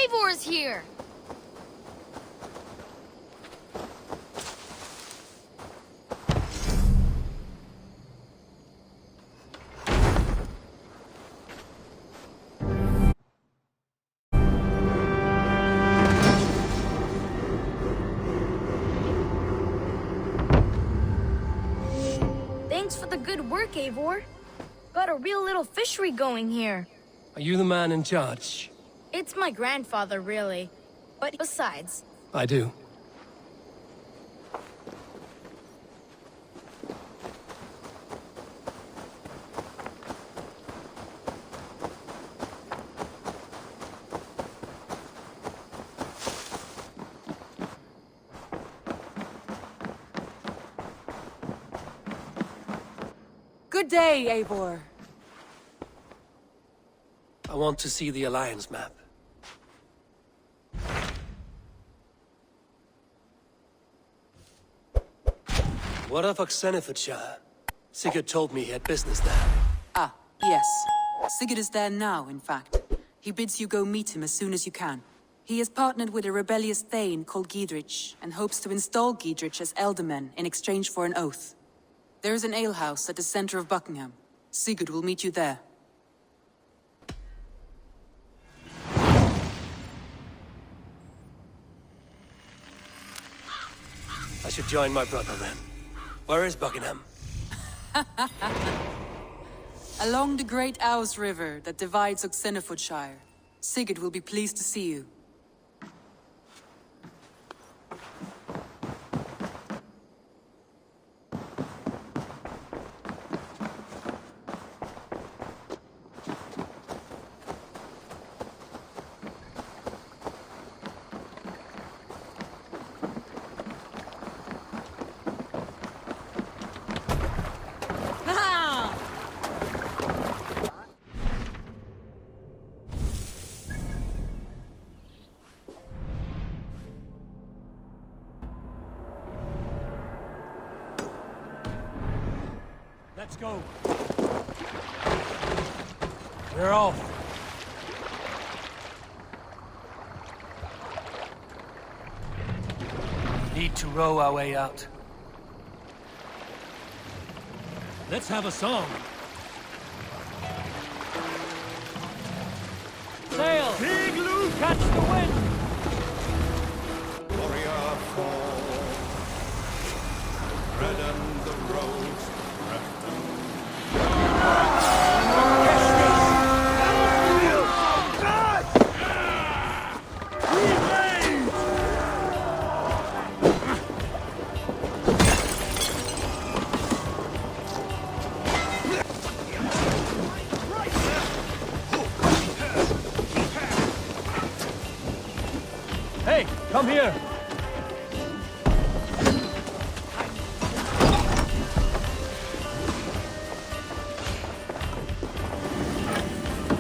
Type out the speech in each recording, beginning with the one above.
Eivor's here! Thanks for the good work, Eivor. Got a real little fishery going here. Are you the man in charge? It's my grandfather, really. But besides... I do. Good day, Eivor. I want to see the Alliance map. What of Oxenefordscire? Sigurd told me he had business there. Ah, yes. Sigurd is there now, in fact. He bids you go meet him as soon as you can. He has partnered with a rebellious thane called Gidrich, and hopes to install Gidrich as elderman in exchange for an oath. There is an alehouse at the center of Buckingham. Sigurd will meet you there. I should join my brother then. Where is Buckingham? Along the great Ouse River that divides Oxenefordscire. Sigurd will be pleased to see you. Let's go. We're off. Need to row our way out. Let's have a song. Sail! Big Lou, catch the wind! Warrior fall, redden the roads, Hey, come here!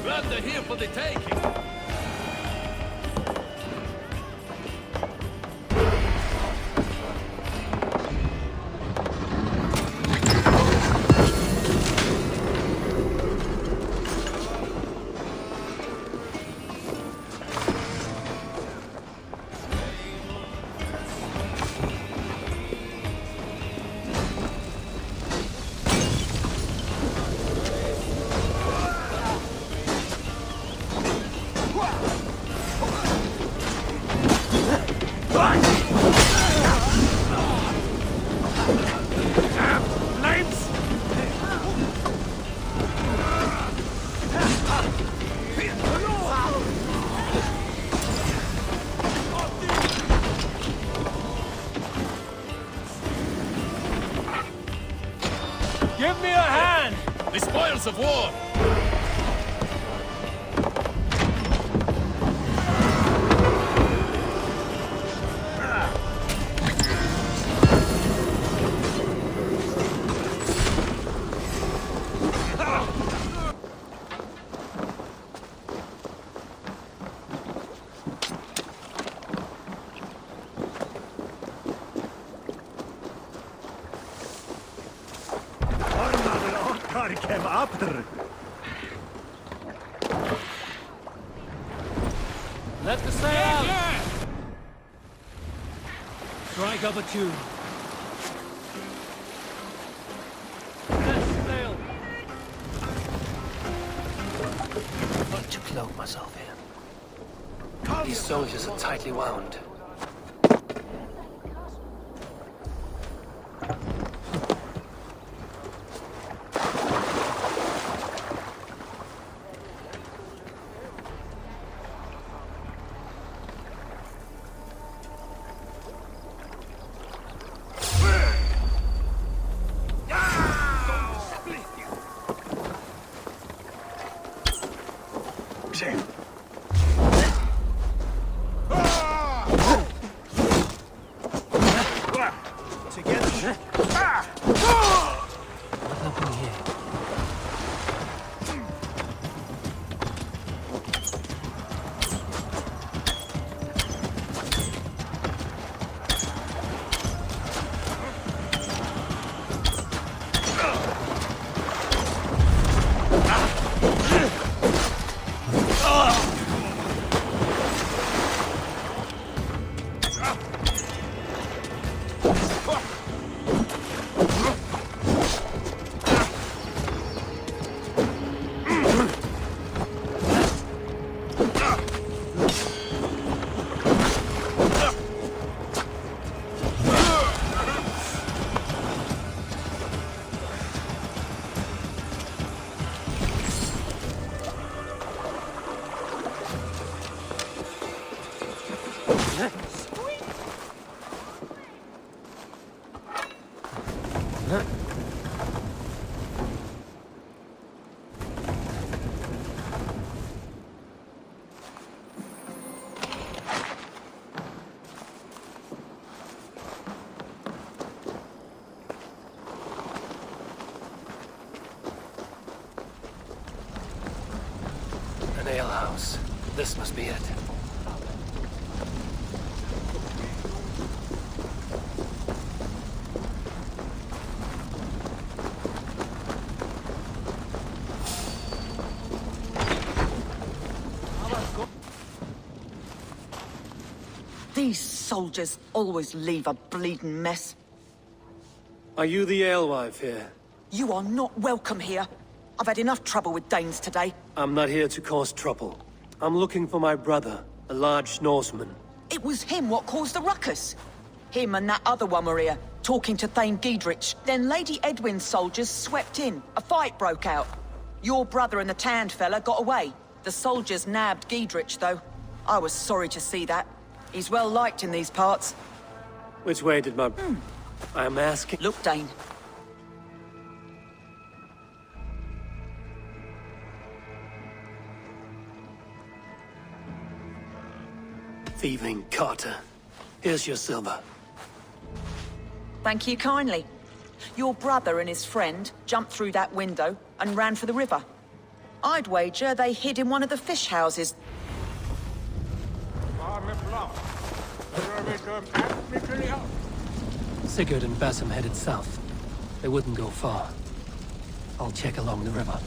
Glad they're here for the taking. Give me a hand! The spoils of war! Let the sail out! Strike up a tune. Let's sail! I need to cloak myself here. These soldiers are tightly wound. An alehouse. This must be it. These soldiers always leave a bleeding mess. Are you the alewife here? You are not welcome here. I've had enough trouble with Danes today. I'm not here to cause trouble. I'm looking for my brother, a large Norseman. It was him what caused the ruckus. Him and that other one were here, talking to Thane Giedrich. Then Lady Edwin's soldiers swept in. A fight broke out. Your brother and the tanned fella got away. The soldiers nabbed Giedrich, though. I was sorry to see that. He's well liked in these parts. Which way did my... I'm asking... Look, Dane. Thieving Carter. Here's your silver. Thank you kindly. Your brother and his friend jumped through that window and ran for the river. I'd wager they hid in one of the fish houses. Sigurd and Bassam headed south. They wouldn't go far. I'll check along the river.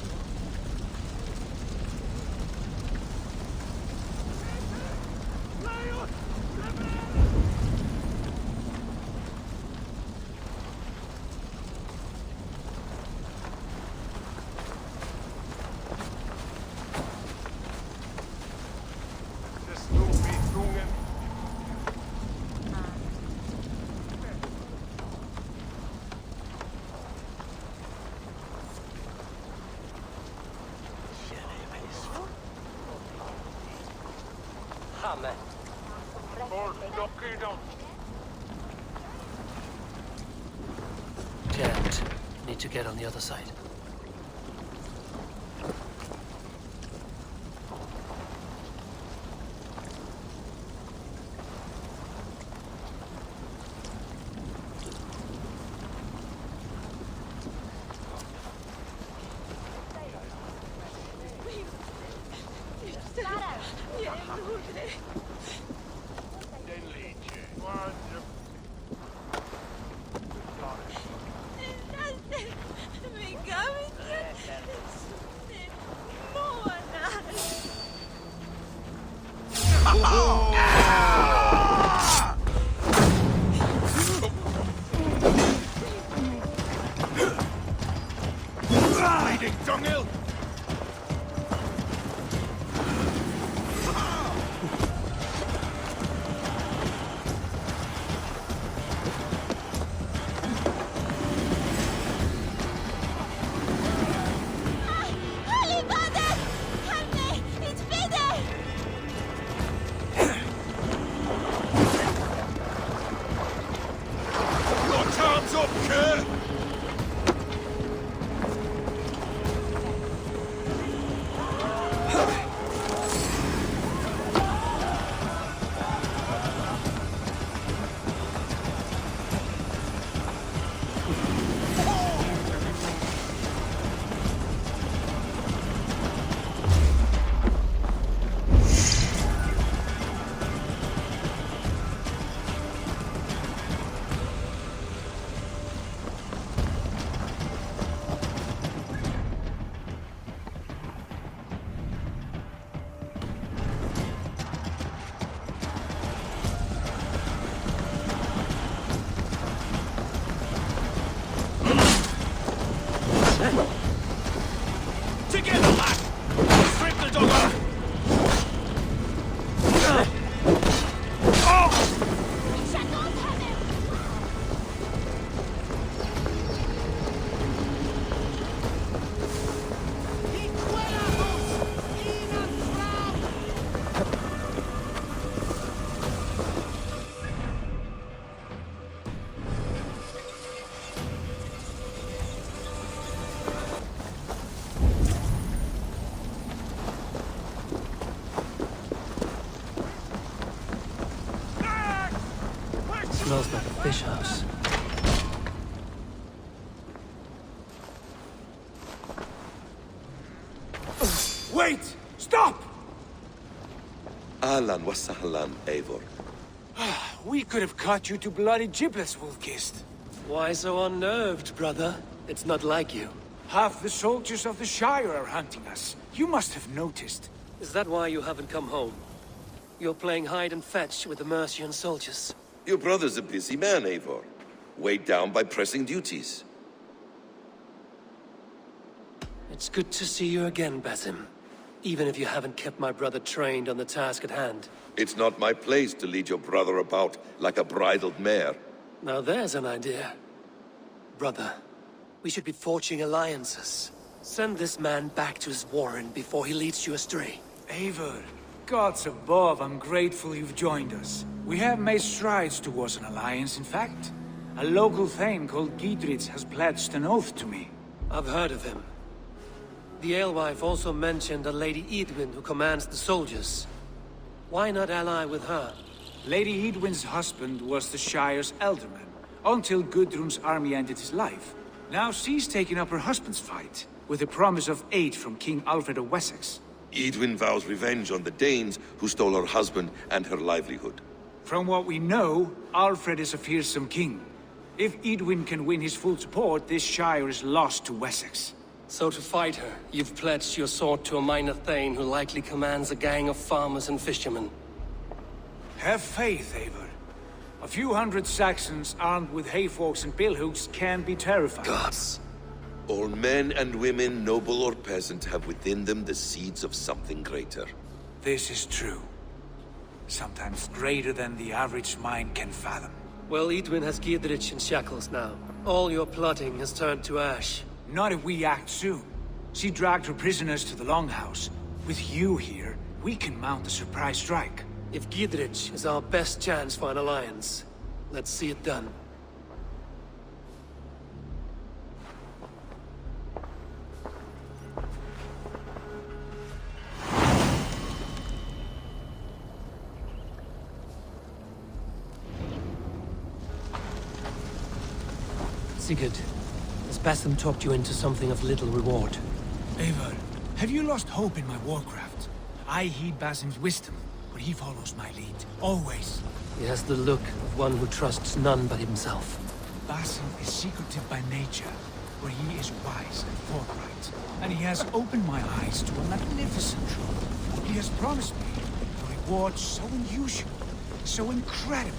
Jammed. Need to get on the other side. you dunghill! Holy Mother! Help me! It's Peter! Your time's up, Kerr! Together, lad! Strip the dog! Shackles have him! Smells like a fish house. Wait! Stop! Ahlan wa sahlan, Eivor. We could have cut you to bloody giblets, Wolf-Kissed. Why so unnerved, brother? It's not like you. Half the soldiers of the Shire are hunting us. You must have noticed. Is that why you haven't come home? You're playing hide and fetch with the Mercian soldiers. Your brother's a busy man, Eivor. Weighed down by pressing duties. It's good to see you again, Basim. Even if you haven't kept my brother trained on the task at hand. It's not my place to lead your brother about like a bridled mare. Now there's an idea. Brother, we should be forging alliances. Send this man back to his warren before he leads you astray. Eivor, gods above, I'm grateful you've joined us. We have made strides towards an alliance, in fact. A local thane called Giedrich has pledged an oath to me. I've heard of him. The alewife also mentioned a Lady Edwin who commands the soldiers. Why not ally with her? Lady Edwin's husband was the Shire's elderman, until Gudrun's army ended his life. Now she's taking up her husband's fight, with a promise of aid from King Alfred of Wessex. Edwin vows revenge on the Danes who stole her husband and her livelihood. From what we know, Alfred is a fearsome king. If Edwin can win his full support, this Shire is lost to Wessex. So to fight her, you've pledged your sword to a minor thane who likely commands a gang of farmers and fishermen. Have faith, Eivor. A few hundred Saxons armed with hayforks and billhooks can be terrifying. Gods. All men and women, noble or peasant, have within them the seeds of something greater. This is true. Sometimes greater than the average mind can fathom. Well, Edwin has Giedrich in shackles now. All your plotting has turned to ash. Not if we act soon. She dragged her prisoners to the Longhouse. With you here, we can mount a surprise strike. If Giedrich is our best chance for an alliance, let's see it done. Sigurd, has Basim talked you into something of little reward? Eivor, have you lost hope in my warcraft? I heed Basim's wisdom, but he follows my lead, always. He has the look of one who trusts none but himself. Basim is secretive by nature, but he is wise and forthright. And he has opened my eyes to a magnificent truth. He has promised me a reward so unusual, so incredible,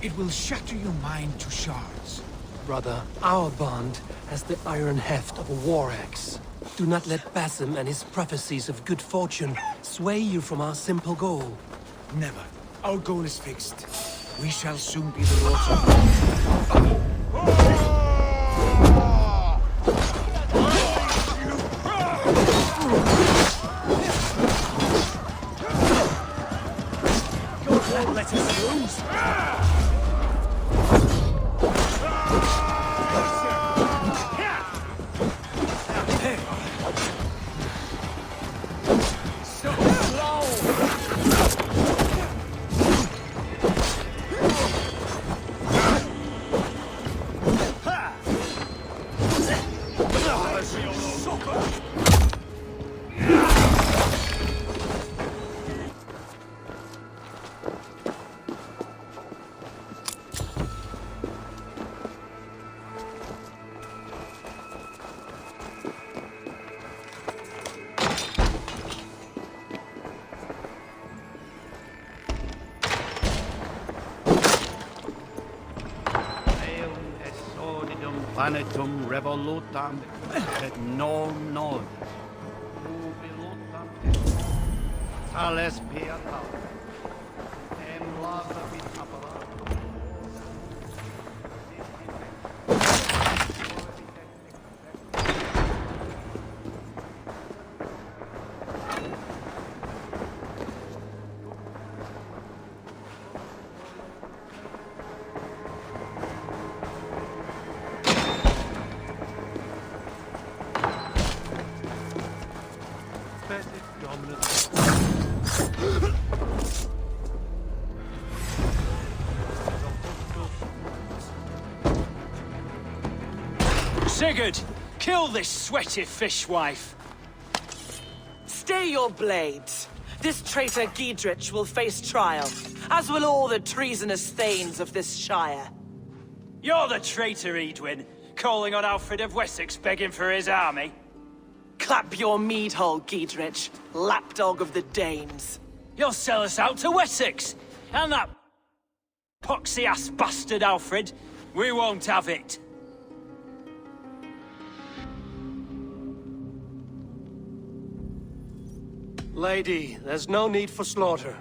it will shatter your mind to shards. Brother, our bond has the iron heft of a war axe. Do not let Basim and his prophecies of good fortune sway you from our simple goal. Never. Our goal is fixed. We shall soon be the lords of... Let us lose. Planetum revolutam et non nod. Tales piatal. Em lava vitapala. Sigurd, kill this sweaty fishwife. Stay your blades. This traitor Giedrich will face trial, as will all the treasonous thanes of this shire. You're the traitor, Edwin, calling on Alfred of Wessex begging for his army. Clap your mead hole, Giedrich, lapdog of the Danes. You'll sell us out to Wessex, and that poxy-ass bastard Alfred, we won't have it. Lady, there's no need for slaughter.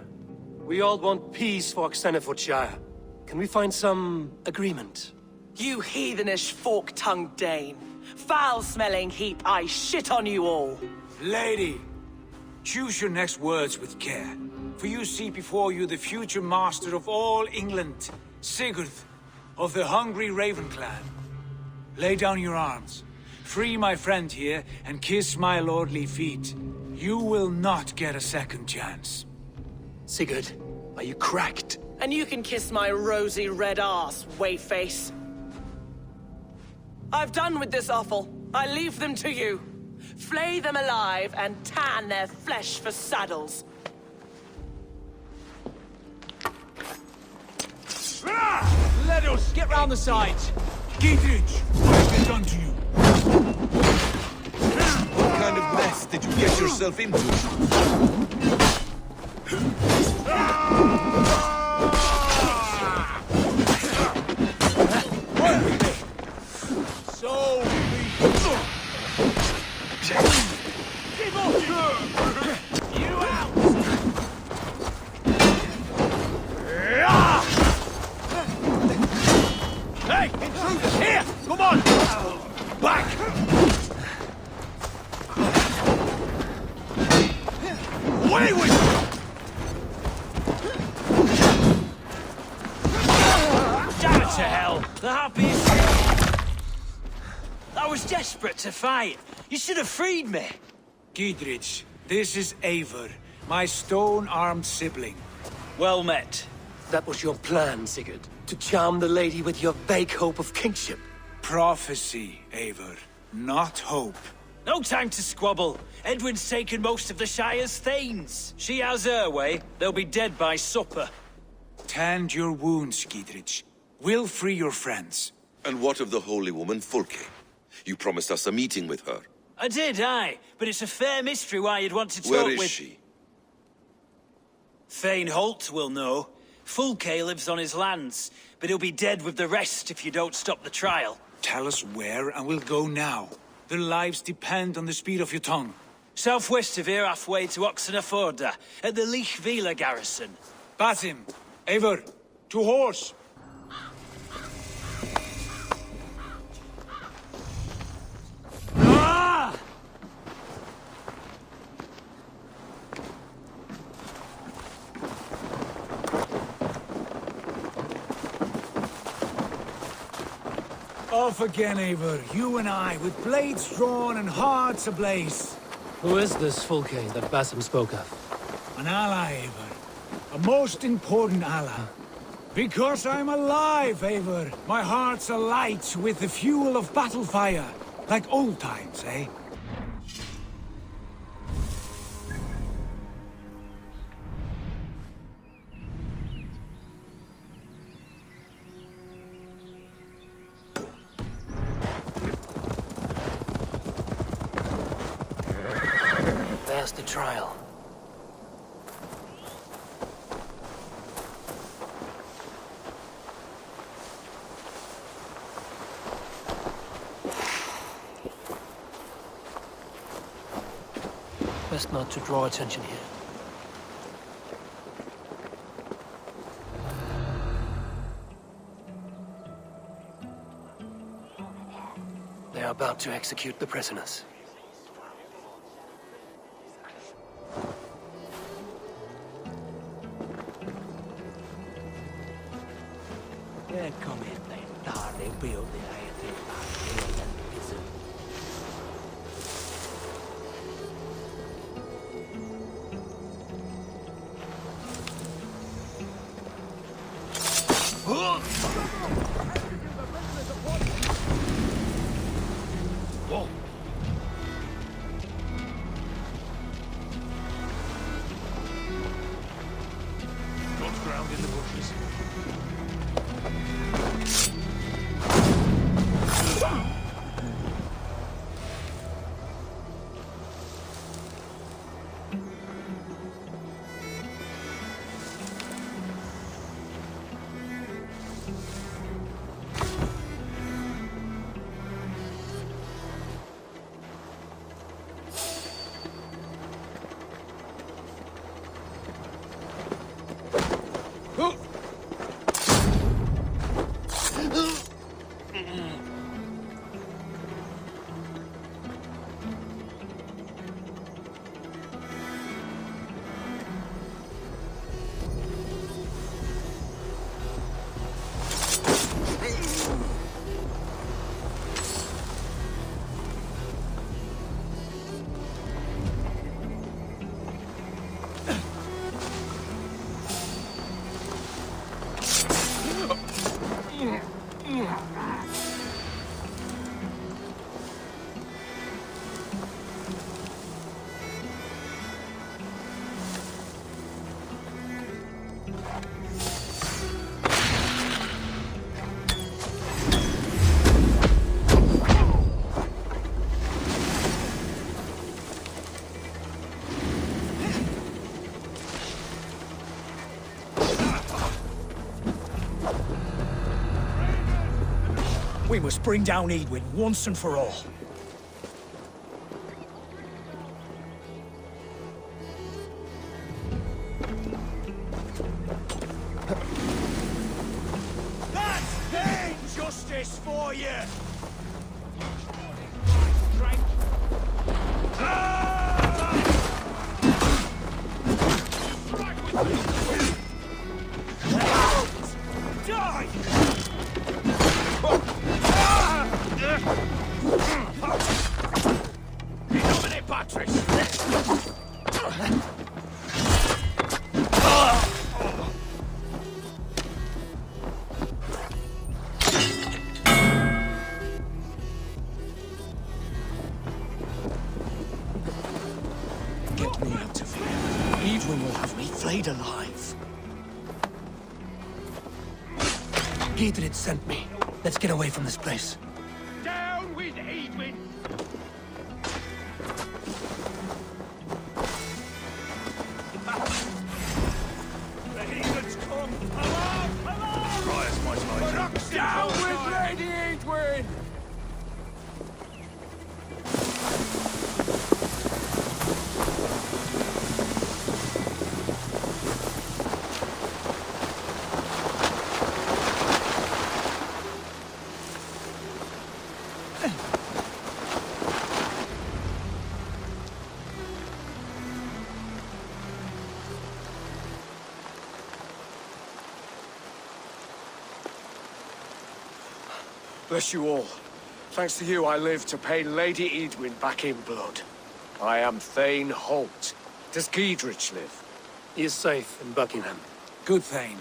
We all want peace for Oxenefordscire. Can we find some agreement? You heathenish fork-tongued Dane. Foul-smelling heap, I shit on you all. Lady, choose your next words with care. For you see before you the future master of all England, Sigurd, of the hungry Raven clan. Lay down your arms. Free my friend here, and kiss my lordly feet. You will not get a second chance. Sigurd, are you cracked? And you can kiss my rosy red ass, wayface. I've done with this offal. I leave them to you. Flay them alive and tan their flesh for saddles. Let us get round the sides. Giedrich, what has been done to you? What kind of mess did you get yourself into? So you out! Hey, intruders here! Come on! Back! Away with you! Damn it to hell! The happiest... I was desperate to fight. You should have freed me. Giedrich, this is Eivor, my stone-armed sibling. Well met. That was your plan, Sigurd. To charm the lady with your vague hope of kingship. Prophecy, Eivor, not hope. No time to squabble. Edwin's taken most of the Shire's thanes. She has her way. They'll be dead by supper. Tend your wounds, Giedrich. We'll free your friends. And what of the holy woman Fulke? You promised us a meeting with her. I did, aye. But it's a fair mystery why you'd want to talk Where is with... she? Thane Holt will know. Fulke lives on his lands, but he'll be dead with the rest if you don't stop the trial. Tell us where and we'll go now. Their lives depend on the speed of your tongue. Southwest of here, halfway to Oxenefordscire, at the Lichvila garrison. Basim, Eivor, to horse! Ah! Off again, Eivor. You and I, with blades drawn and hearts ablaze. Who is this Fulke that Basim spoke of? An ally, Eivor. A most important ally. Because I'm alive, Eivor. My heart's alight with the fuel of battle fire. Like old times, eh? There's the trial. Best not to draw attention here. They are about to execute the prisoners. We must bring down Edwin once and for all. That's Dane justice for you! Get me out of here. Edwin will have me flayed alive. Geldiniz sent me. Let's get away from this place. Down with Edwin! The heathens come! Alarm! Alarm! Try as much as I Down with Lady Edwin! Bless you all. Thanks to you, I live to pay Lady Edwin back in blood. I am Thane Holt. Does Giedrich live? He is safe in Buckingham. Good, Thane.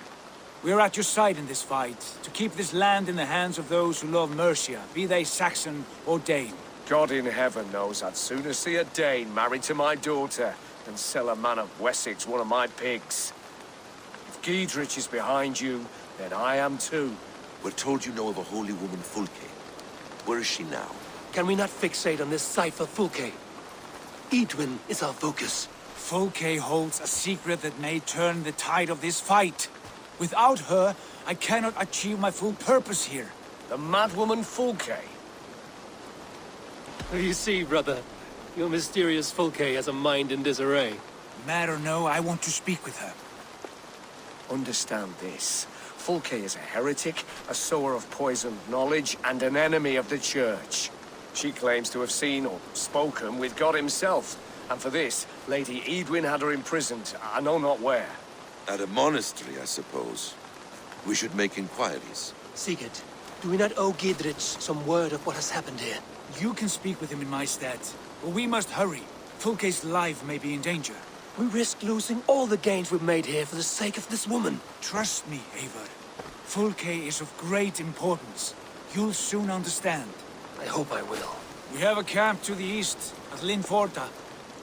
We are at your side in this fight, to keep this land in the hands of those who love Mercia, be they Saxon or Dane. God in heaven knows I'd sooner see a Dane married to my daughter than sell a man of Wessex one of my pigs. If Giedrich is behind you, then I am too. We're told you know of a holy woman, Fulke. Where is she now? Can we not fixate on this cipher, Fulke? Edwin is our focus. Fulke holds a secret that may turn the tide of this fight. Without her, I cannot achieve my full purpose here. The madwoman Fulke? You see, brother, your mysterious Fulke has a mind in disarray. Mad or no, I want to speak with her. Understand this. Fulke is a heretic, a sower of poisoned knowledge, and an enemy of the Church. She claims to have seen or spoken with God himself. And for this, Lady Edwin had her imprisoned, I know not where. At a monastery, I suppose. We should make inquiries. Sigurd, do we not owe Giedrich some word of what has happened here? You can speak with him in my stead, but we must hurry. Fulke's life may be in danger. We risk losing all the gains we've made here for the sake of this woman. Trust me, Eivor. Fulke is of great importance. You'll soon understand. I hope I will. We have a camp to the east, at Linforta,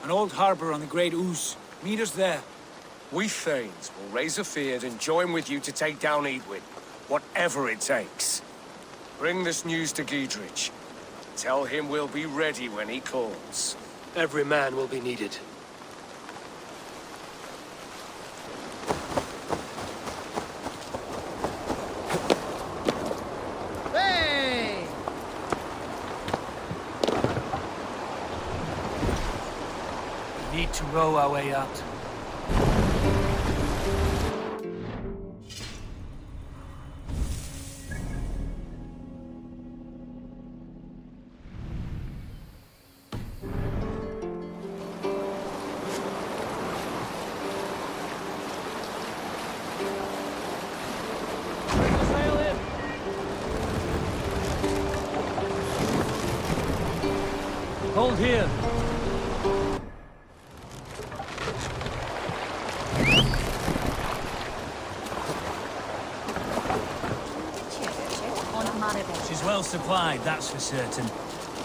an old harbor on the Great Ouse. Meet us there. We Thanes will raise a fear and join with you to take down Edwin, whatever it takes. Bring this news to Giedrich. Tell him we'll be ready when he calls. Every man will be needed. Hey! We need to row our way out. Hold here. She's well supplied, that's for certain.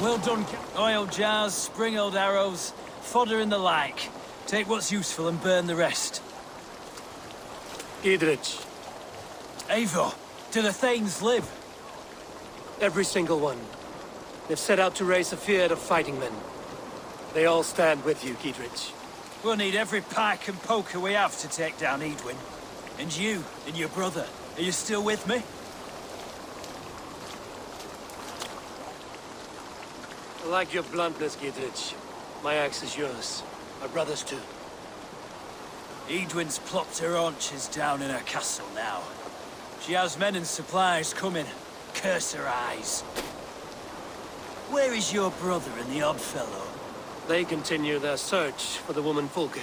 Well done, oil jars, spring-oiled arrows, fodder and the like. Take what's useful and burn the rest. Giedrich, Eivor, do the Thanes live? every single one. They've set out to raise a fear of fighting men. They all stand with you, Giedrich. We'll need every pike and poker we have to take down Edwin. And you, and your brother, are you still with me? I like your bluntness, Giedrich. My axe is yours. My brother's too. Edwin's plopped her haunches down in her castle now. She has men and supplies coming. Curse her eyes. Where is your brother and the odd fellow? They continue their search for the woman Fulke.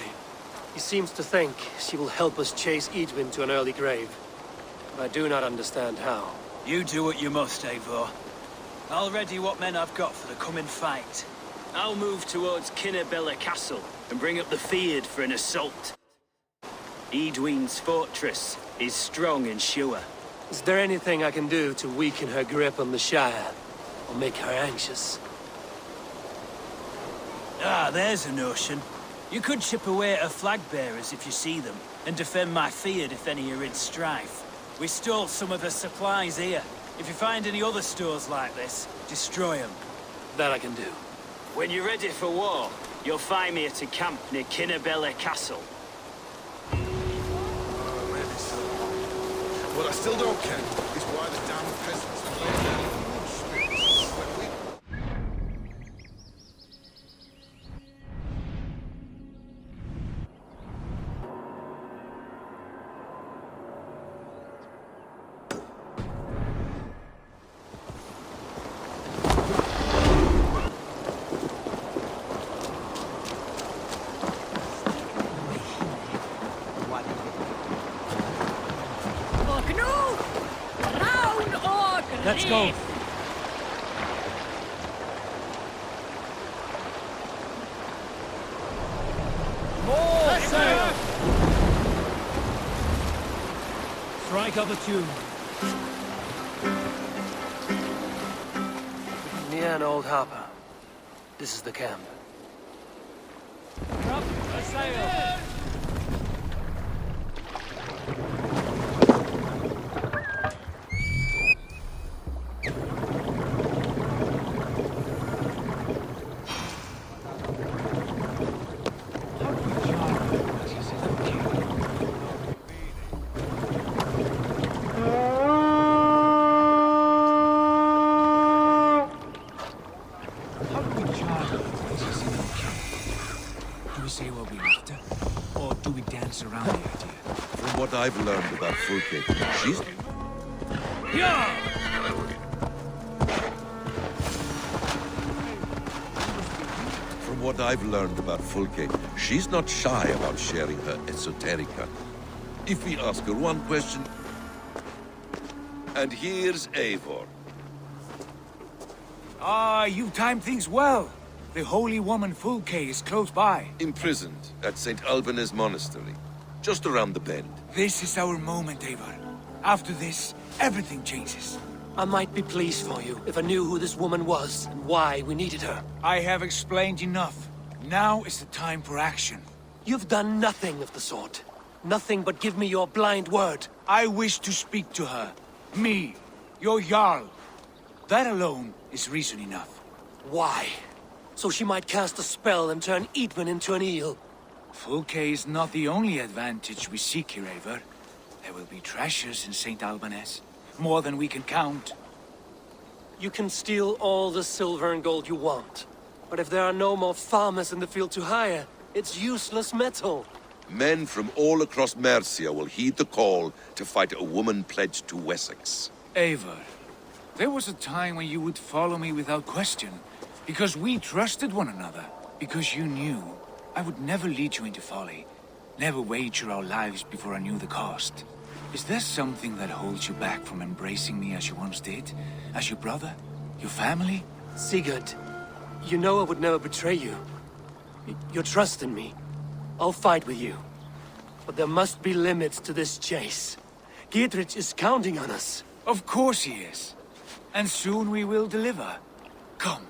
He seems to think she will help us chase Edwin to an early grave. But I do not understand how. You do what you must, Eivor. I'll ready what men I've got for the coming fight. I'll move towards Kinnabella Castle and bring up the feared for an assault. Edwin's fortress is strong and sure. Is there anything I can do to weaken her grip on the Shire? Or make her anxious? Ah, there's a notion. You could chip away at her flag bearers if you see them, and defend my feared if any are in strife. We stole some of her supplies here. If you find any other stores like this, destroy them. That I can do. When you're ready for war, you'll find me at a camp near Kinnabella Castle. What I still don't get is why the damn peasants have laid down wood spits when we... Let's go. strike up a tune. Near an old harbor. This is the camp. Drop a sail. What I've learned about Fulke, she's... From what I've learned about Fulke, she's not shy about sharing her esoterica. If we ask her one question... And here's Eivor. Ah, you timed things well. The holy woman Fulke is close by. Imprisoned at St. Alban's monastery, just around the bend. This is our moment, Eivor. After this, everything changes. I might be pleased for you if I knew who this woman was and why we needed her. I have explained enough. Now is the time for action. You've done nothing of the sort. Nothing but give me your blind word. I wish to speak to her. Me, your Jarl. That alone is reason enough. Why? So she might cast a spell and turn Edwin into an eel. Fulke is not the only advantage we seek here, Eivor. There will be treasures in St. Alban's. More than we can count. You can steal all the silver and gold you want. But if there are no more farmers in the field to hire, it's useless metal. Men from all across Mercia will heed the call to fight a woman pledged to Wessex. Eivor, there was a time when you would follow me without question. Because we trusted one another. Because you knew I would never lead you into folly. Never wager our lives before I knew the cost. Is there something that holds you back from embracing me as you once did? As your brother? Your family? Sigurd, you know I would never betray you. Your trust in me. I'll fight with you. But there must be limits to this chase. Giedrich is counting on us. Of course he is. And soon we will deliver. Come.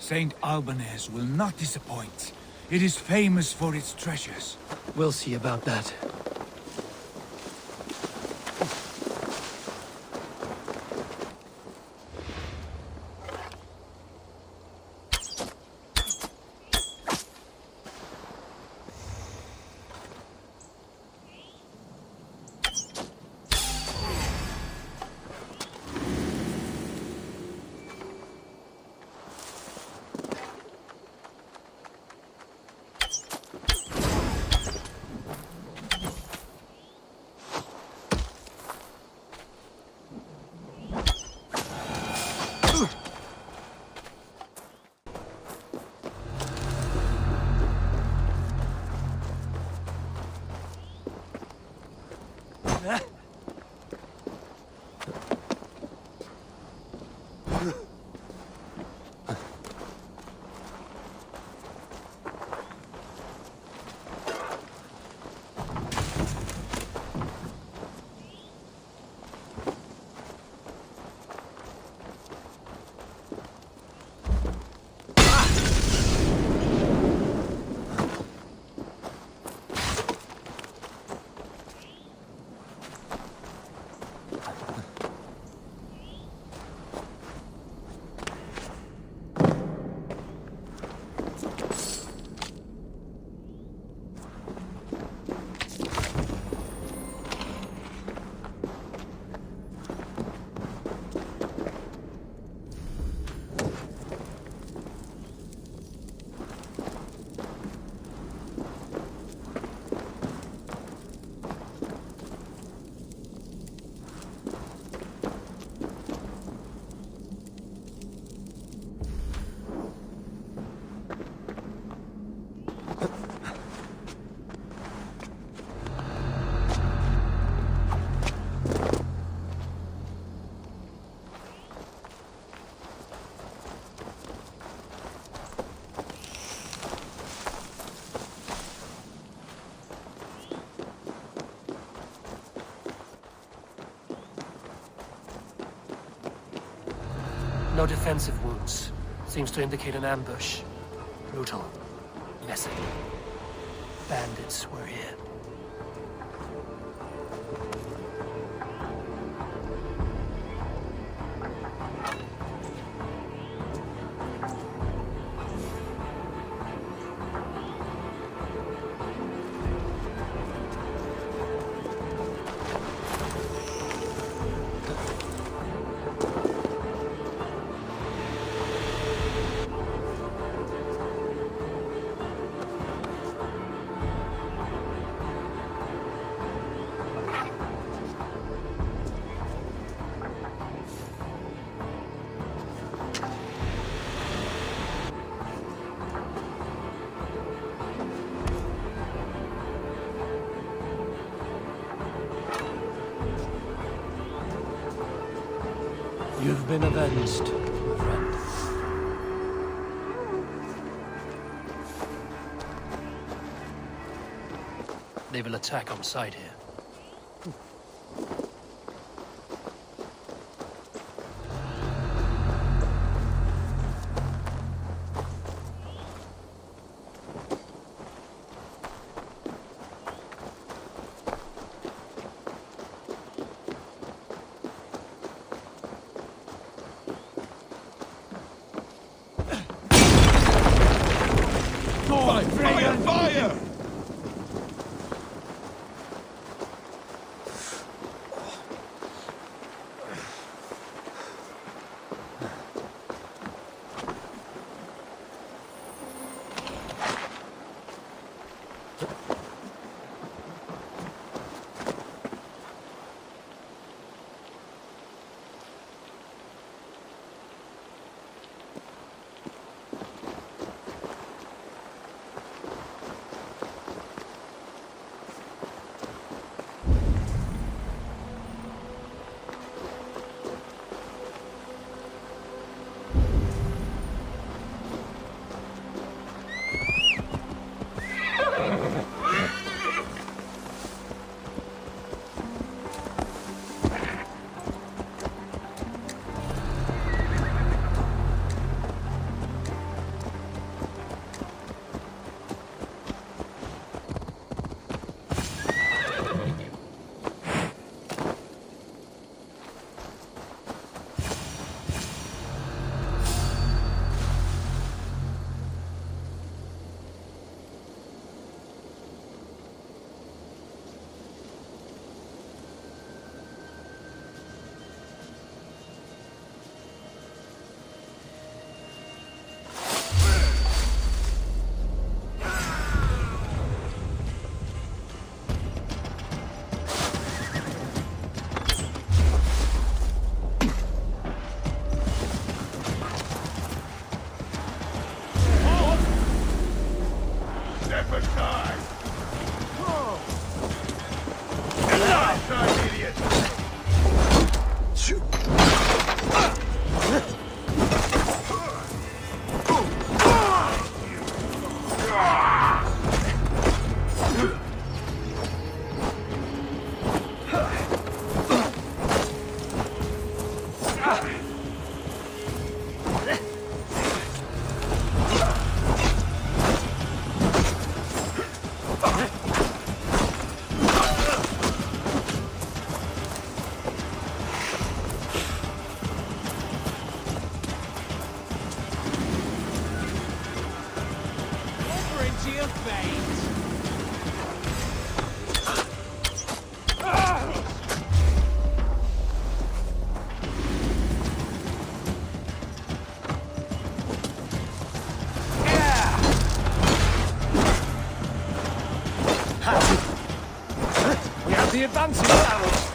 St. Alban's will not disappoint. It is famous for its treasures. We'll see about that. No defensive wounds. Seems to indicate an ambush. Brutal. Messy. Bandits were here. You've been avenged, friend. They will attack on sight here. Fire! Fire! The advancing arrows.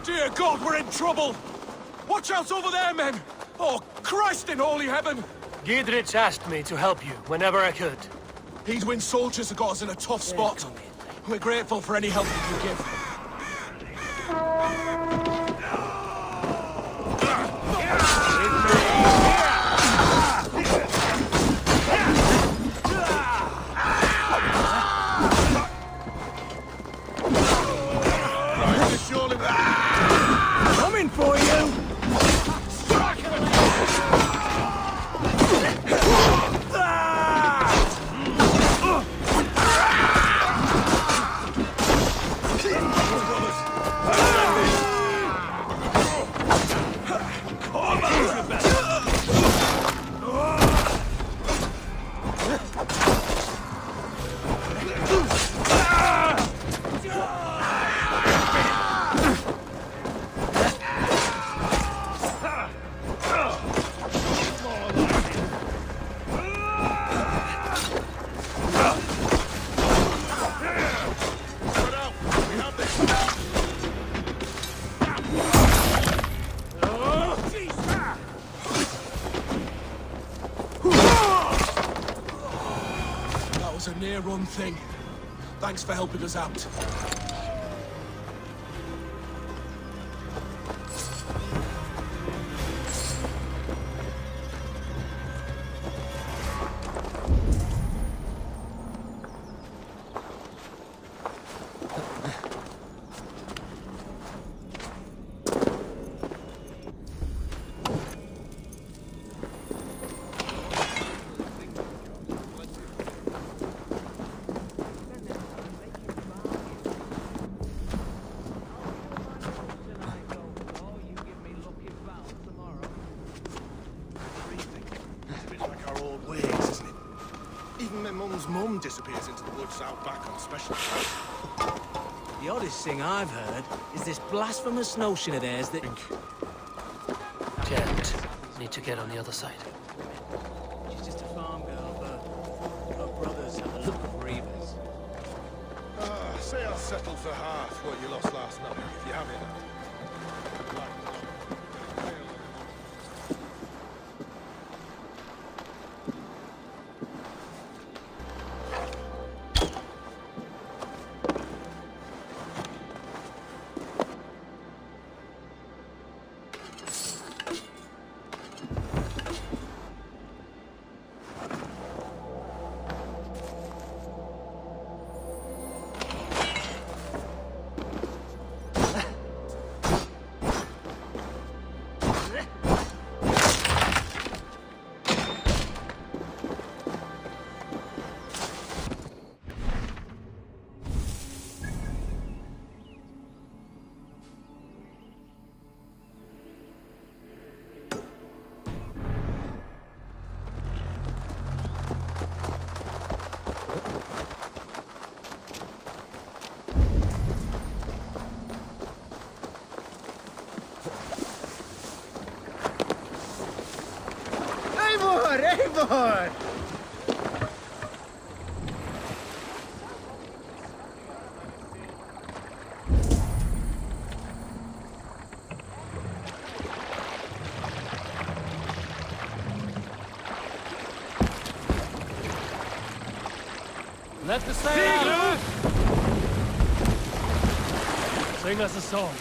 Dear God, we're in trouble! Watch out over there, men! Oh, Christ in holy heaven! Giedrich asked me to help you whenever I could. Edwin's soldiers have got us in a tough spot. We're grateful for any help you can give. Coming for you! A near-run thing. Thanks for helping us out. Mum disappears into the woods out back on special. The oddest thing I've heard is this blasphemous notion of theirs that... Can't. Need to get on the other side. She's just a farm girl, but her brothers have a look of reavers. Say I'll settle for half what you lost last night, if you have it. Eivor! Let the sail out! Sing us a song.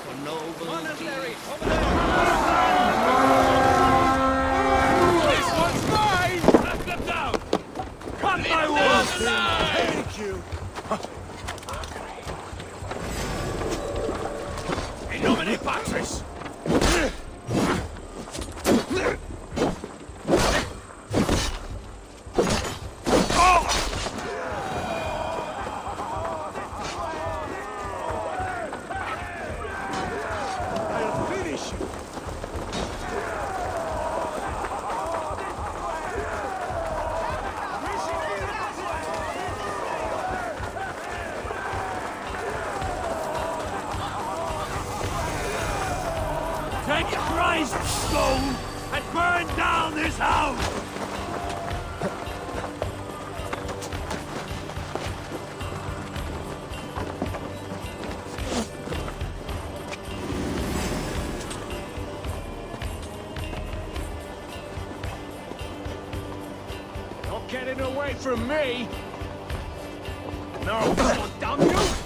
For noble Monastery, deeds. over there! This one's mine! Let them down! Cut my wolf! Thank you! In nomine Patris! Take Christ's soul and burn down this house! Not getting away from me! No, damn you!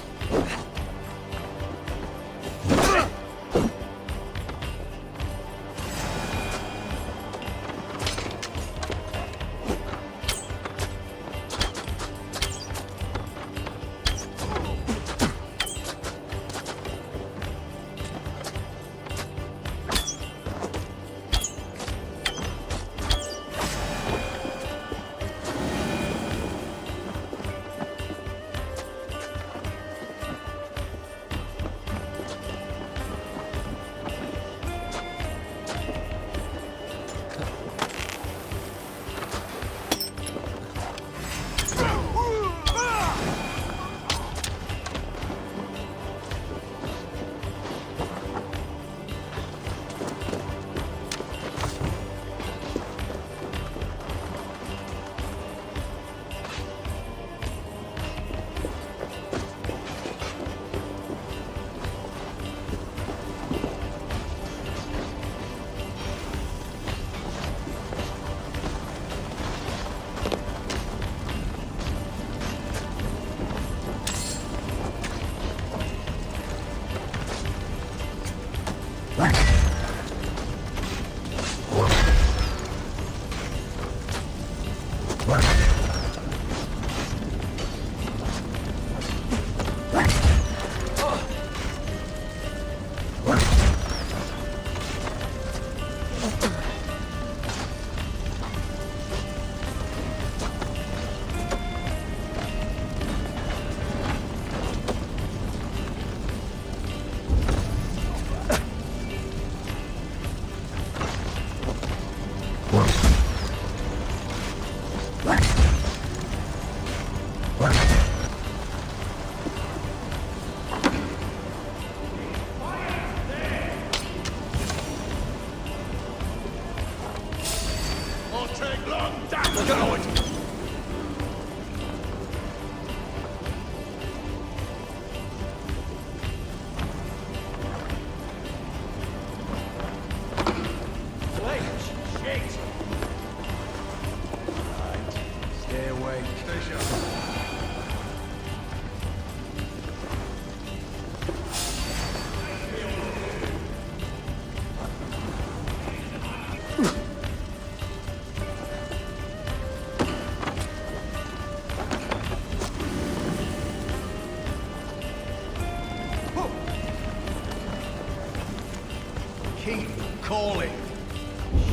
Keep calling.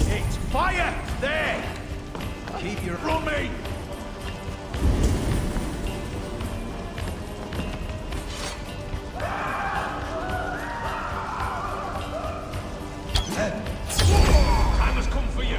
It's fire! There! Keep your rooming! Time has come for you!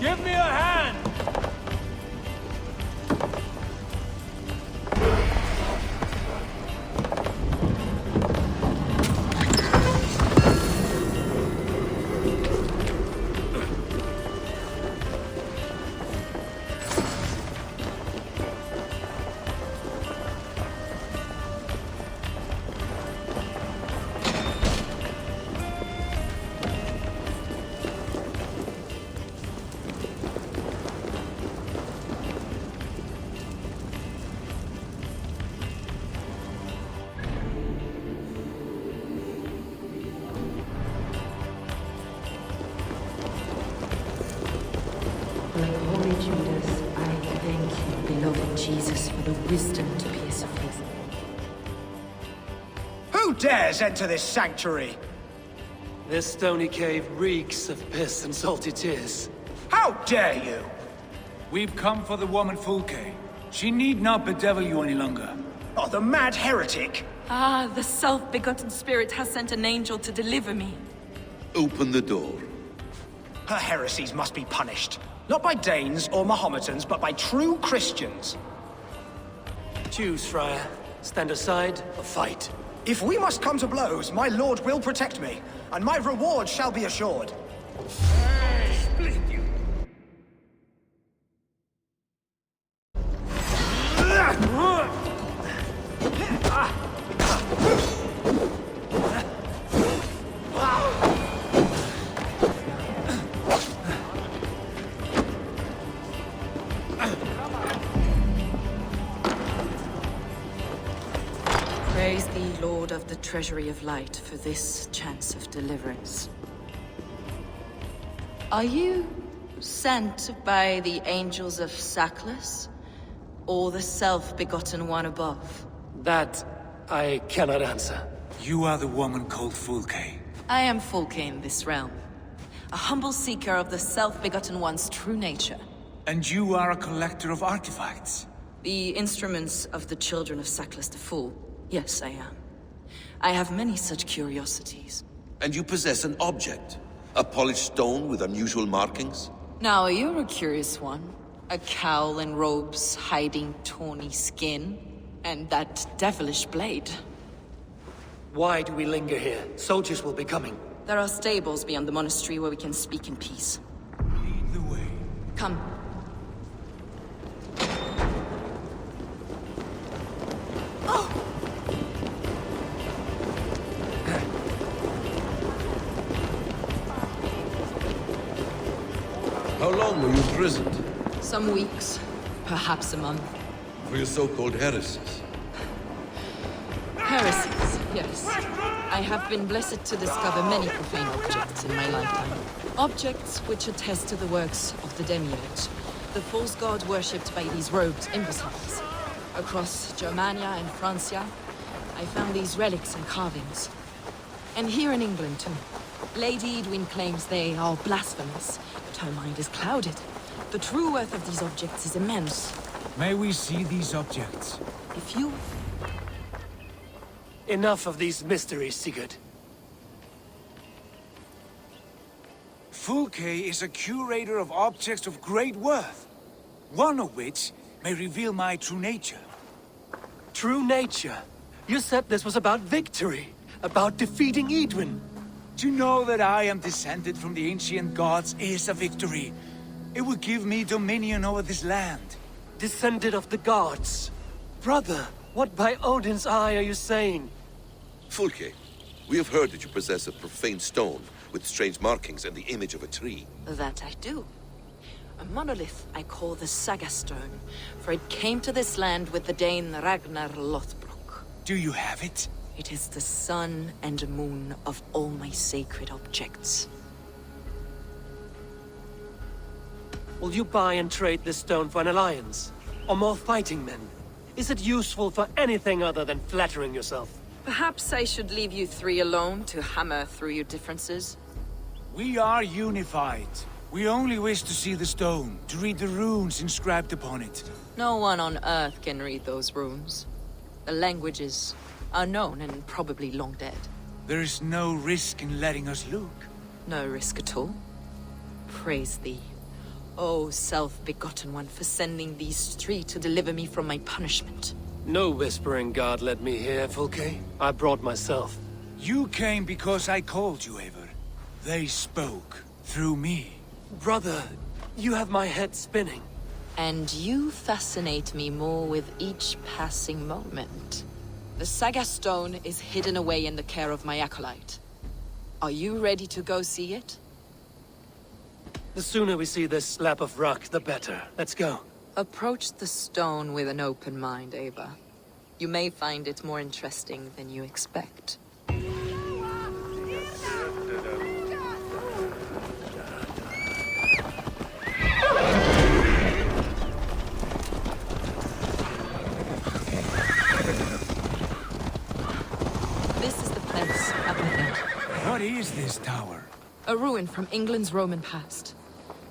Give me a hand! My holy Judas, I thank you, beloved Jesus, for the wisdom to pierce a face. Who dares enter this sanctuary? This stony cave reeks of piss and salty tears. How dare you? We've come for the woman Fulke. She need not bedevil you any longer. Oh, the mad heretic! Ah, the self-begotten spirit has sent an angel to deliver me. Open the door. Her heresies must be punished. Not by Danes or Mahometans, but by true Christians. Choose, Friar. Stand aside or fight. If we must come to blows, my lord will protect me, and my reward shall be assured. Split you! Praise thee, Lord of the Treasury of Light, for this chance of deliverance. Are you sent by the angels of Saklas, or the self-begotten one above? That I cannot answer. You are the woman called Fulke. I am Fulke in this realm, a humble seeker of the self-begotten one's true nature. And you are a collector of artifacts. The instruments of the children of Saklas the Fool. Yes, I am. I have many such curiosities. And you possess an object? A polished stone with unusual markings? Now, you're a curious one. A cowl and robes hiding tawny skin, and that devilish blade. Why do we linger here? Soldiers will be coming. There are stables beyond the monastery where we can speak in peace. Lead the way. Come. Oh! How long were you imprisoned? Some weeks, perhaps a month. For your so-called heresies? Heresies, yes. I have been blessed to discover many profane objects in my lifetime. Objects which attest to the works of the Demiurge, the false god worshipped by these robed imbeciles. Across Germania and Francia, I found these relics and carvings. And here in England, too. Lady Edwin claims they are blasphemous, but her mind is clouded. The true worth of these objects is immense. May we see these objects? If you... Enough of these mysteries, Sigurd. Fulke is a curator of objects of great worth, one of which may reveal my true nature. True nature? You said this was about victory, about defeating Edwin. To know that I am descended from the ancient gods is a victory. It will give me dominion over this land. Descended of the gods? Brother, what by Odin's eye are you saying? Fulke, we have heard that you possess a profane stone with strange markings and the image of a tree. That I do. A monolith I call the Saga Stone, for it came to this land with the Dane Ragnar Lothbrok. Do you have it? It is the sun and moon of all my sacred objects. Will you buy and trade this stone for an alliance? Or more fighting men? Is it useful for anything other than flattering yourself? Perhaps I should leave you three alone to hammer through your differences? We are unified. We only wish to see the stone, to read the runes inscribed upon it. No one on Earth can read those runes. The languages are known and probably long dead. There is no risk in letting us look. No risk at all. Praise thee, Oh, self-begotten one, for sending these three to deliver me from my punishment. No whispering God led me here, Fulke. I brought myself. You came because I called you, Eivor. They spoke through me. Brother, you have my head spinning. And you fascinate me more with each passing moment. The Saga Stone is hidden away in the care of my acolyte. Are you ready to go see it? The sooner we see this slab of rock, the better. Let's go. Approach the stone with an open mind, Eivor. You may find it more interesting than you expect. This is the place up ahead. What is this tower? A ruin from England's Roman past.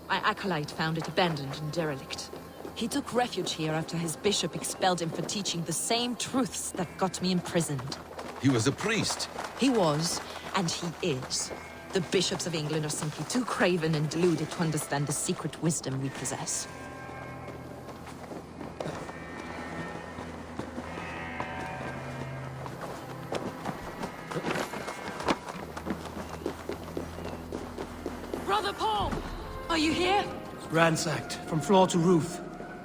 My acolyte found it abandoned and derelict. He took refuge here after his bishop expelled him for teaching the same truths that got me imprisoned. He was a priest. He was, and he is. The bishops of England are simply too craven and deluded to understand the secret wisdom we possess. Brother Paul! Are you here? Ransacked, from floor to roof.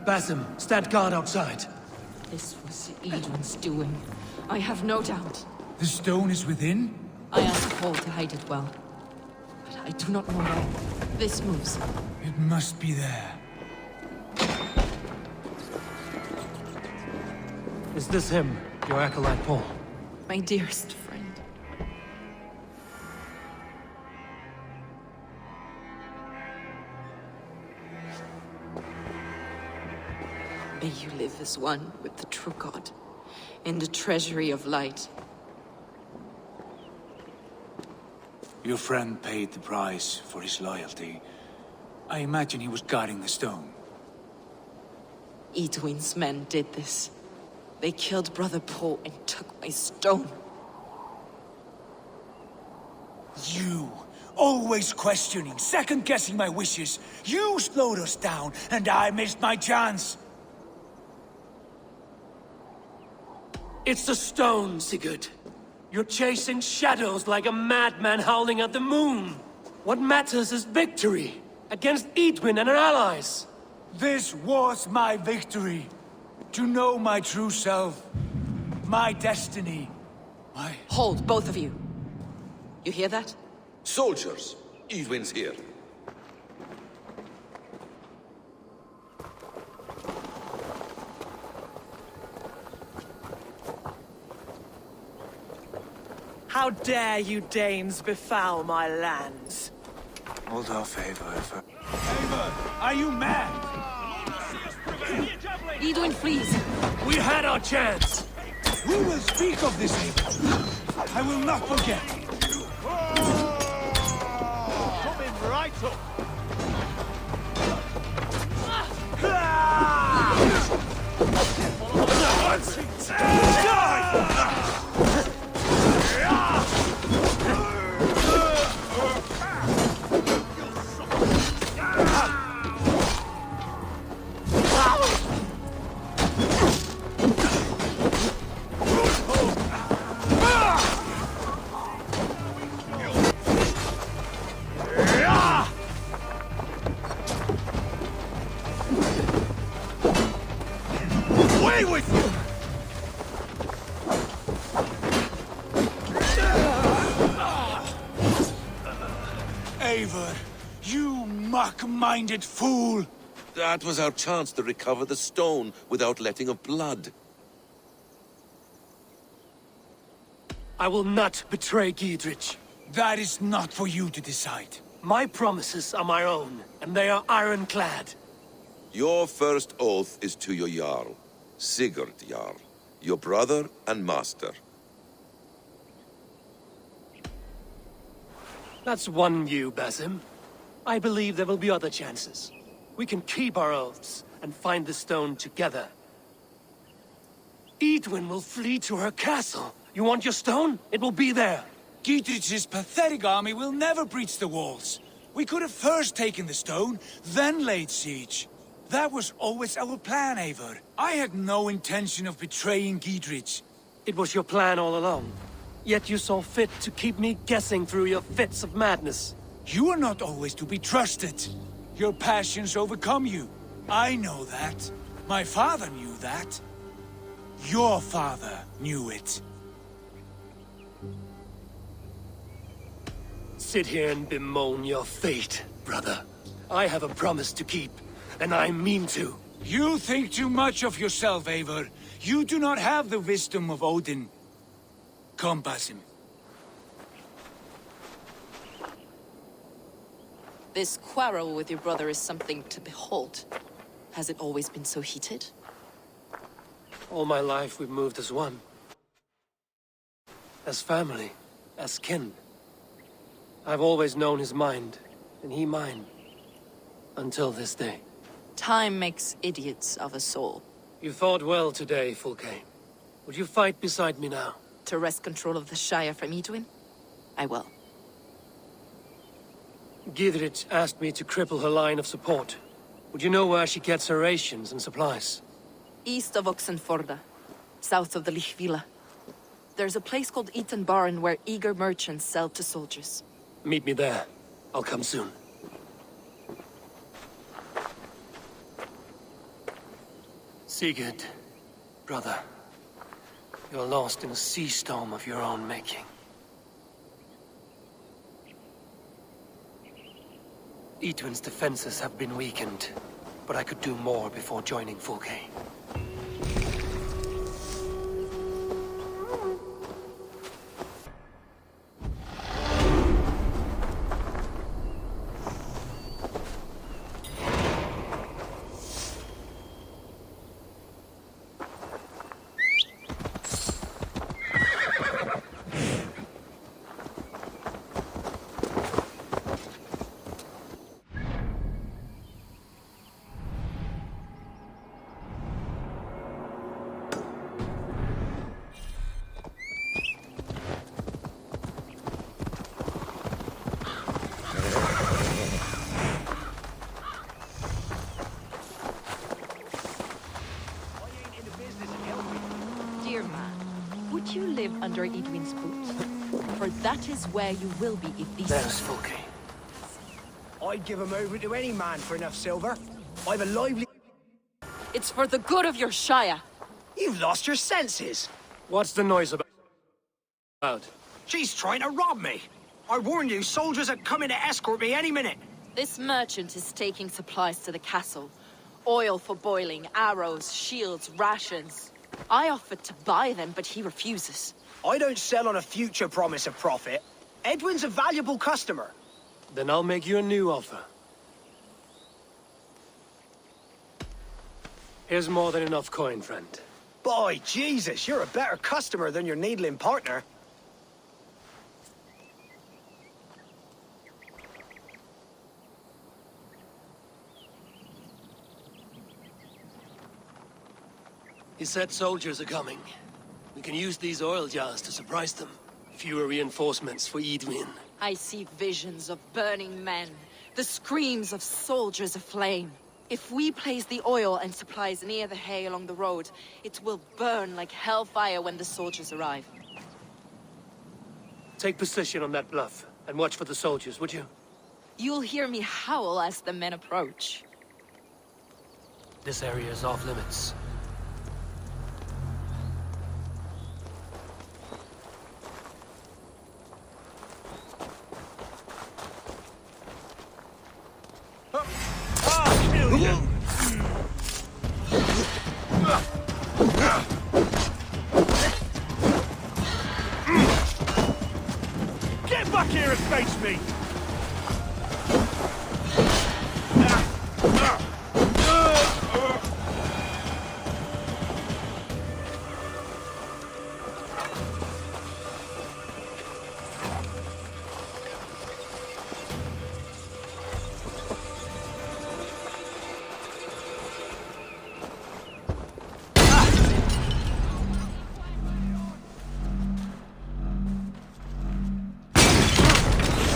Basim, stand guard outside. This was Edwin's doing. I have no doubt. The stone is within? I asked Paul to hide it well. But I do not know where. This moves. It must be there. Is this him, your acolyte Paul? My dearest friend. May you live as one with the true God, in the treasury of light. Your friend paid the price for his loyalty. I imagine he was guarding the stone. Edwin's men did this. They killed Brother Paul and took my stone. You, always questioning, second-guessing my wishes. You slowed us down, and I missed my chance. It's the stone, Sigurd. You're chasing shadows like a madman howling at the moon. What matters is victory against Edwin and her allies. This was my victory. To know my true self. My destiny. My... Hold, both of you. You hear that? Soldiers, Edwin's here. How dare you Danes befoul my lands? Hold off, Eivor. Eivor, are you mad? Edwin, please. We had our chance. We will speak of this, Eivor. I will not forget. Coming right up. Eivor, you mock-minded fool! That was our chance to recover the stone without letting of blood. I will not betray Giedrich. That is not for you to decide. My promises are my own, and they are ironclad. Your first oath is to your Jarl, Sigurd Jarl, your brother and master. That's one you, Basim. I believe there will be other chances. We can keep our oaths and find the stone together. Edwin will flee to her castle. You want your stone? It will be there. Giedrich's pathetic army will never breach the walls. We could have first taken the stone, then laid siege. That was always our plan, Eivor. I had no intention of betraying Giedrich. It was your plan all along. Yet you saw fit to keep me guessing through your fits of madness. You are not always to be trusted. Your passions overcome you. I know that. My father knew that. Your father knew it. Sit here and bemoan your fate, brother. I have a promise to keep, and I mean to. You think too much of yourself, Eivor. You do not have the wisdom of Odin. Come, Basim. This quarrel with your brother is something to behold. Has it always been so heated? All my life we've moved as one. As family, as kin. I've always known his mind, and he mine. Until this day. Time makes idiots of us all. You fought well today, Fulke. Would you fight beside me now? To wrest control of the Shire from Edwin? I will. Giedrich asked me to cripple her line of support. Would you know where she gets her rations and supplies? East of Oxenforda, south of the Lichvila. There's a place called Eaton Barn where eager merchants sell to soldiers. Meet me there. I'll come soon. Sigurd, brother. You're lost in a sea storm of your own making. Edwin's defenses have been weakened, but I could do more before joining Fulke. Dear man, would you live under Edwin's boot? For that is where you will be if these... There's Fulke. I'd give him over to any man for enough silver. I've a lively... It's for the good of your Shire. You've lost your senses. What's the noise about? She's trying to rob me. I warned you, soldiers are coming to escort me any minute. This merchant is taking supplies to the castle. Oil for boiling, arrows, shields, rations. I offered to buy them, but he refuses. I don't sell on a future promise of profit. Edwin's a valuable customer. Then I'll make you a new offer. Here's more than enough coin, friend. Boy, Jesus, you're a better customer than your needling partner. He said soldiers are coming. We can use these oil jars to surprise them. Fewer reinforcements for Edwin. I see visions of burning men, the screams of soldiers aflame. If we place the oil and supplies near the hay along the road, it will burn like hellfire when the soldiers arrive. Take position on that bluff, and watch for the soldiers, would you? You'll hear me howl as the men approach. This area is off limits. Get back here and face me!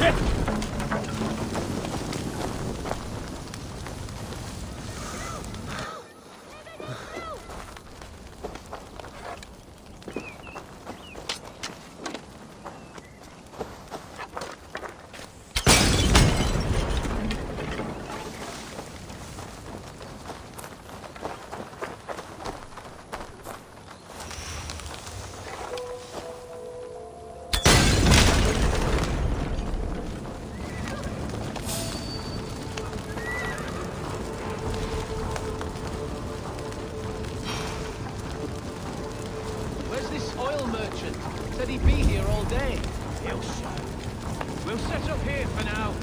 Shit! Said he'd be here all day. He'll show. We'll set up here for now.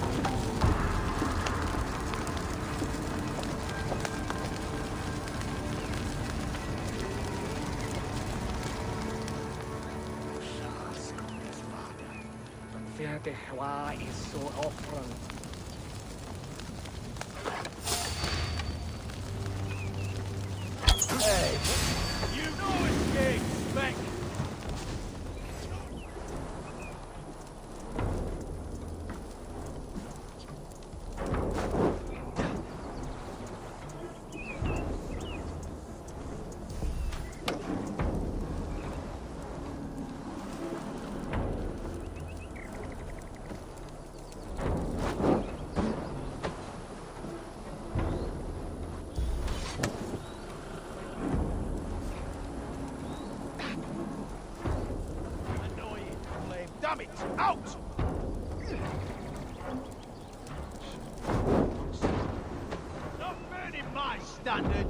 Why is so often? Hey! You know it's game, Spec! Damn it! Out! Not burning my standard!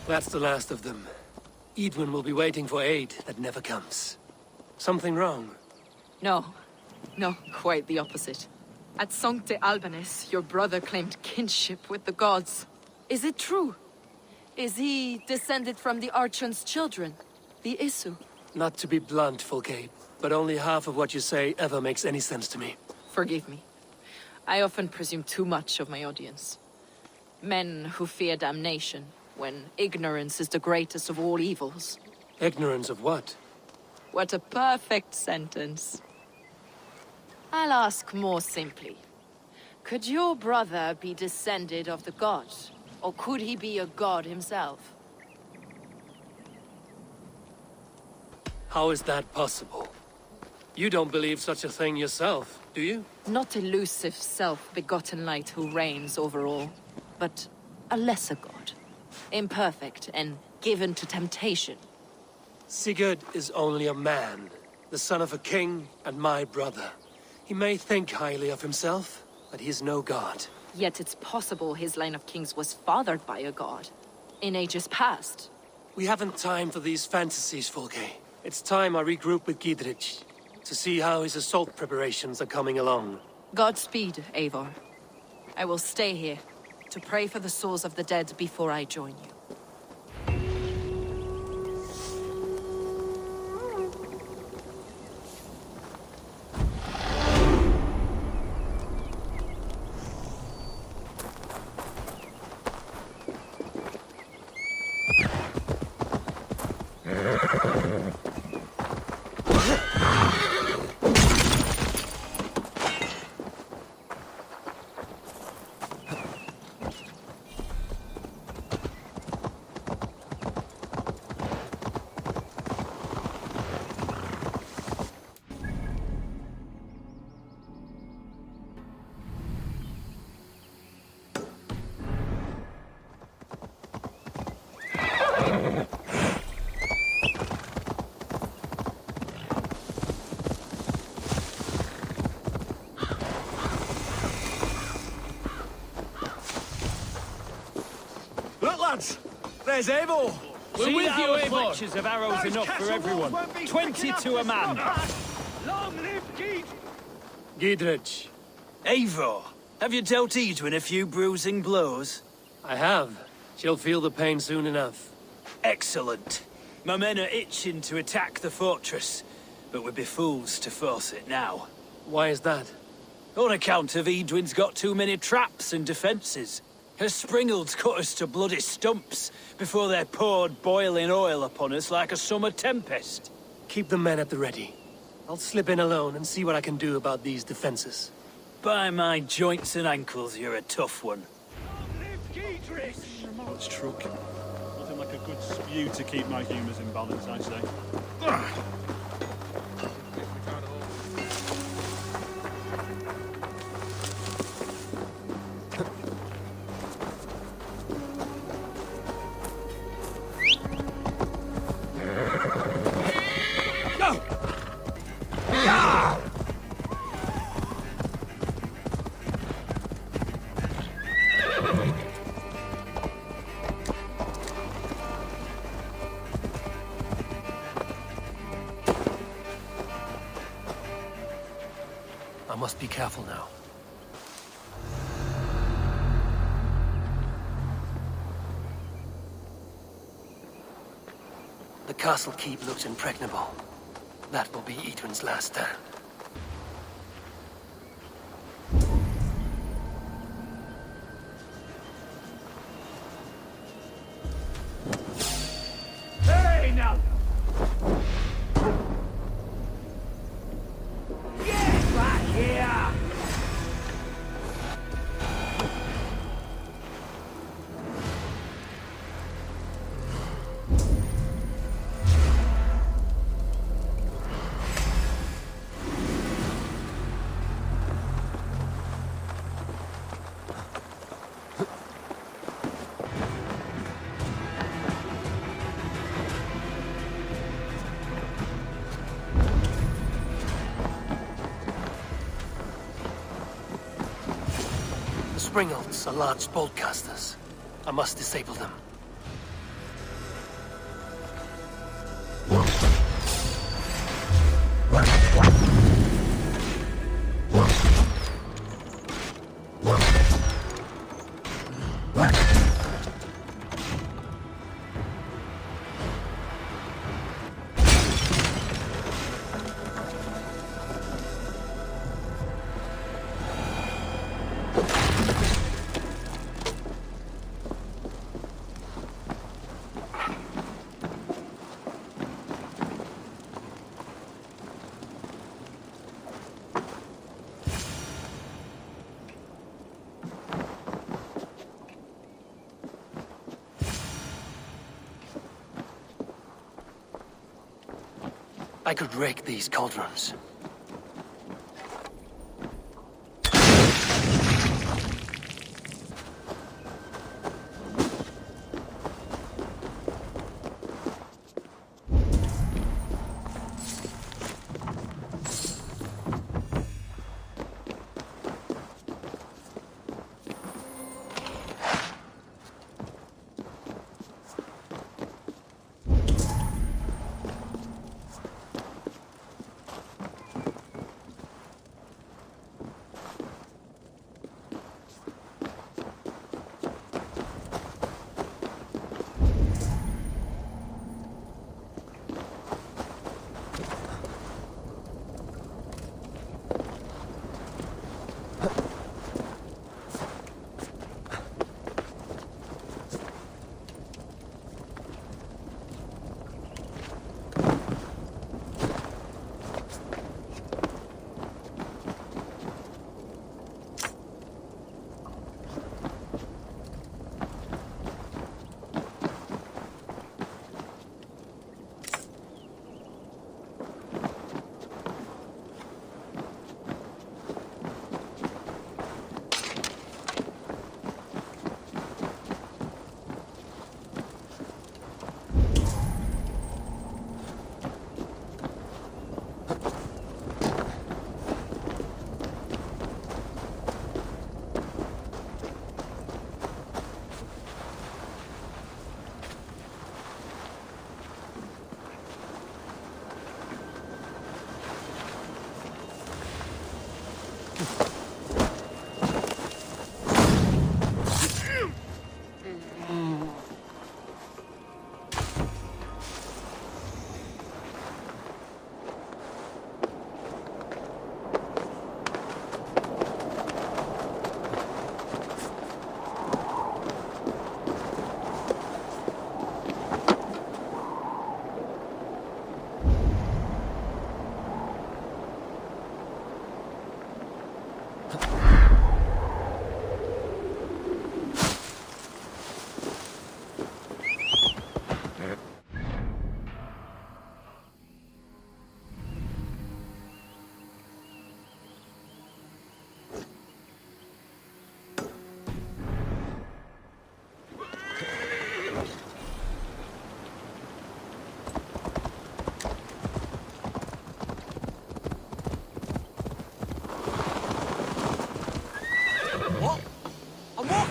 That's the last of them. Edwin will be waiting for aid that never comes. Something wrong? No. No, quite the opposite. At Sancte Albanus, your brother claimed kinship with the gods. Is it true? Is he descended from the Archon's children, the Isu? Not to be blunt, Fulke, but only half of what you say ever makes any sense to me. Forgive me. I often presume too much of my audience. Men who fear damnation, when ignorance is the greatest of all evils. Ignorance of what? What a perfect sentence. I'll ask more simply. Could your brother be descended of the gods? Or could he be a god himself? How is that possible? You don't believe such a thing yourself, do you? Not elusive self-begotten light who reigns over all, but a lesser god. Imperfect and given to temptation. Sigurd is only a man, the son of a king and my brother. He may think highly of himself, but he is no god. Yet it's possible his line of kings was fathered by a god, in ages past. We haven't time for these fantasies, Fulke. It's time I regroup with Gidrich, to see how his assault preparations are coming along. Godspeed, Eivor. I will stay here, to pray for the souls of the dead before I join you. There's Eivor! We're with you, Eivor! Fletches of arrows enough for everyone. 20 to a man. Long live Gidrich. Eivor, have you dealt Edwin a few bruising blows? I have. She'll feel the pain soon enough. Excellent. My men are itching to attack the fortress, but we'd be fools to force it now. Why is that? On account of Edwin's got too many traps and defences. Her springalds cut us to bloody stumps before they poured boiling oil upon us like a summer tempest. Keep the men at the ready. I'll slip in alone and see what I can do about these defenses. By my joints and ankles, you're a tough one. It's truck. Nothing like a good spew to keep my humours in balance, I say. I must be careful now. The castle keep looks impregnable. That will be Edwin's last stand. Hey, now! Get back here! The springalds are large bolt casters. I must disable them. I could wreck these cauldrons.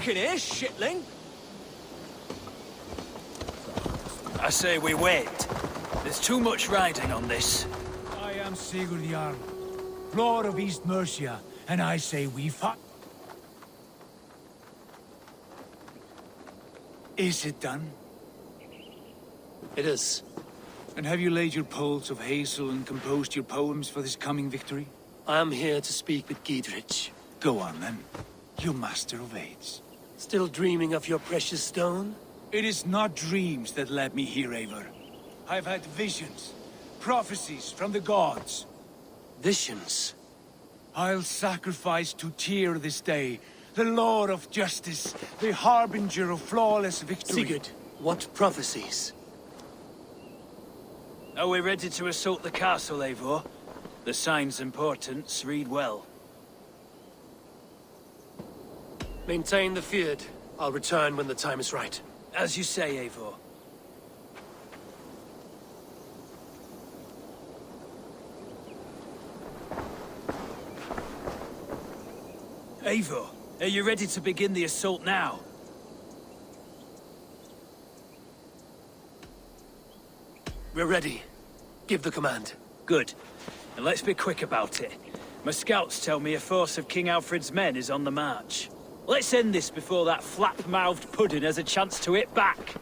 Here, shitling. I say we wait. There's too much riding on this. I am Sigurd Jarl, Lord of East Mercia, and I say we fight. Is it done? It is. And have you laid your poles of hazel and composed your poems for this coming victory? I am here to speak with Giedrich. Go on, then. You master of aids. Still dreaming of your precious stone? It is not dreams that led me here, Eivor. I've had visions, prophecies from the gods. Visions? I'll sacrifice to Tyr this day, the Lord of Justice, the harbinger of flawless victory. Sigurd, what prophecies? Are we ready to assault the castle, Eivor? The signs and portents read well. Maintain the feud. I'll return when the time is right. As you say, Eivor. Eivor, are you ready to begin the assault now? We're ready. Give the command. Good. And let's be quick about it. My scouts tell me a force of King Alfred's men is on the march. Let's end this before that flap-mouthed pudding has a chance to hit back.